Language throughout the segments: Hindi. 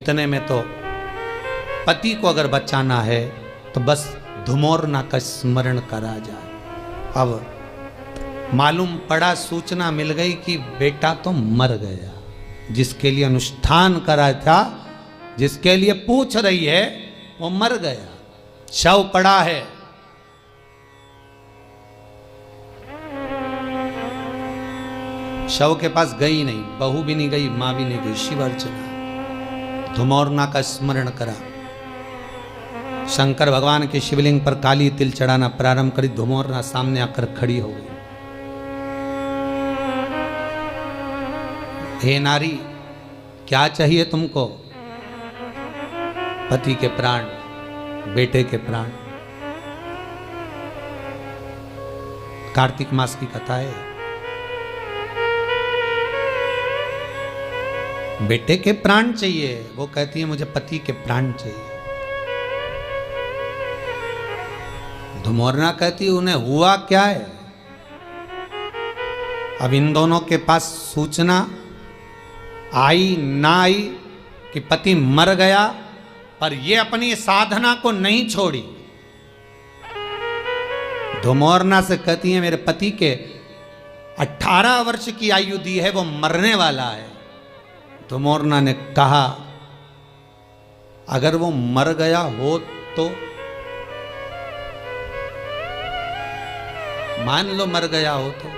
इतने में तो पति को अगर बचाना है तो बस धुमोरना का स्मरण करा जाए। अब मालूम पड़ा, सूचना मिल गई कि बेटा तो मर गया, जिसके लिए अनुष्ठान करा था, जिसके लिए पूछ रही है, वो मर गया, शव पड़ा है। शव के पास गई नहीं, बहू भी नहीं गई, मां भी नहीं गई, शिव अर्चना, धुमोरना का स्मरण करा। शंकर भगवान के शिवलिंग पर काली तिल चढ़ाना प्रारंभ करी, धुमोरना सामने आकर खड़ी हो गई। हे नारी, क्या चाहिए तुमको? पति के प्राण, बेटे के प्राण। कार्तिक मास की कथा है। बेटे के प्राण चाहिए, वो कहती है मुझे पति के प्राण चाहिए। धुमोरना कहती है उन्हें हुआ क्या है? अब इन दोनों के पास सूचना आई ना आई कि पति मर गया, पर ये अपनी साधना को नहीं छोड़ी। धुमोरना से कहती है मेरे पति के 18 वर्ष की आयु दी है, वो मरने वाला है। धुमोरना ने कहा अगर वो मर गया हो तो मान लो मर गया हो तो।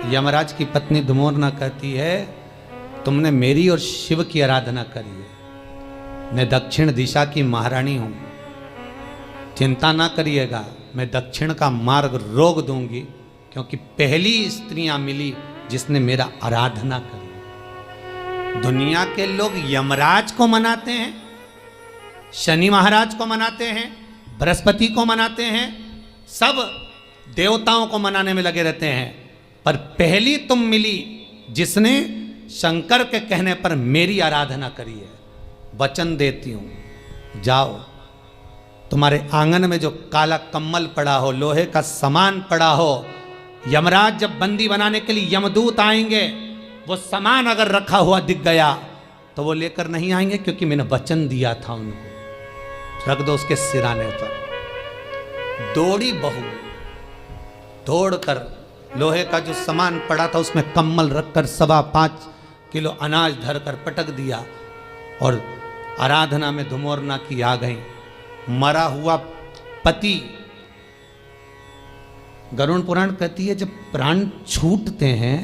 यमराज की पत्नी धुमोरना कहती है तुमने मेरी और शिव की आराधना करी है, मैं दक्षिण दिशा की महारानी हूं, चिंता ना करिएगा, मैं दक्षिण का मार्ग रोक दूंगी, क्योंकि पहली स्त्रियां मिली जिसने मेरा आराधना करी। दुनिया के लोग यमराज को मनाते हैं, शनि महाराज को मनाते हैं, बृहस्पति को मनाते हैं, सब देवताओं को मनाने में लगे रहते हैं, पर पहली तुम मिली जिसने शंकर के कहने पर मेरी आराधना करी है। वचन देती हूं, जाओ, तुम्हारे आंगन में जो काला कम्मल पड़ा हो, लोहे का सामान पड़ा हो, यमराज जब बंदी बनाने के लिए यमदूत आएंगे, वो सामान अगर रखा हुआ दिख गया तो वो लेकर नहीं आएंगे, क्योंकि मैंने वचन दिया था उनको। रख दो उसके सिराने पर। दौड़ी बहू, दौड़कर लोहे का जो सामान पड़ा था उसमें कम्मल रखकर 5.25 किलो अनाज धरकर पटक दिया, और आराधना में धुमोरना की आ गई। मरा हुआ पति, गरुड़ पुराण कहती है जब प्राण छूटते हैं,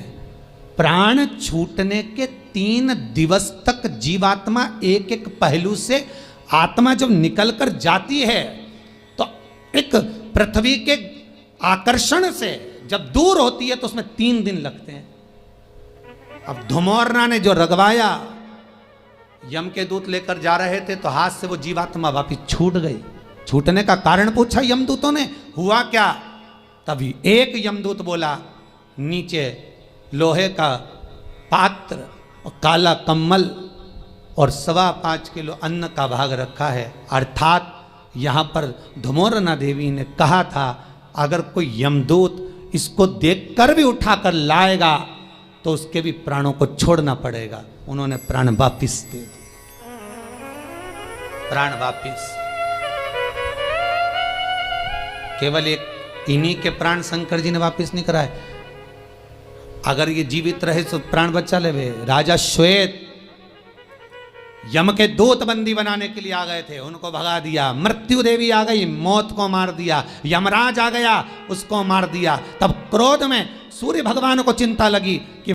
प्राण छूटने के 3 दिवस तक जीवात्मा एक एक पहलू से आत्मा जब निकलकर जाती है, तो एक पृथ्वी के आकर्षण से जब दूर होती है तो उसमें 3 दिन लगते हैं। अब धुमोरना ने जो रगवाया, यम के दूत लेकर जा रहे थे तो हाथ से वो जीवात्मा वापिस छूट गई। छूटने का कारण पूछा यमदूतों ने, हुआ क्या? तभी एक यमदूत बोला, नीचे लोहे का पात्र और काला कम्मल और 5.25 किलो अन्न का भाग रखा है। अर्थात यहाँ पर धुमोरना देवी ने कहा था अगर कोई यमदूत इसको देखकर भी उठाकर लाएगा तो उसके भी प्राणों को छोड़ना पड़ेगा। उन्होंने प्राण वापिस दे दिए, प्राण वापिस। केवल एक इन्हीं के प्राण शंकर जी ने वापिस नहीं कराए। अगर ये जीवित रहे तो प्राण बचा ले। राजा श्वेत यम के दूत बंदी बनाने के लिए आ गए थे, उनको भगा दिया। मृत्यु देवी आ गई, मौत को मार दिया। यमराज आ गया, उसको मार दिया। तब क्रोध में सूर्य भगवान को चिंता लगी कि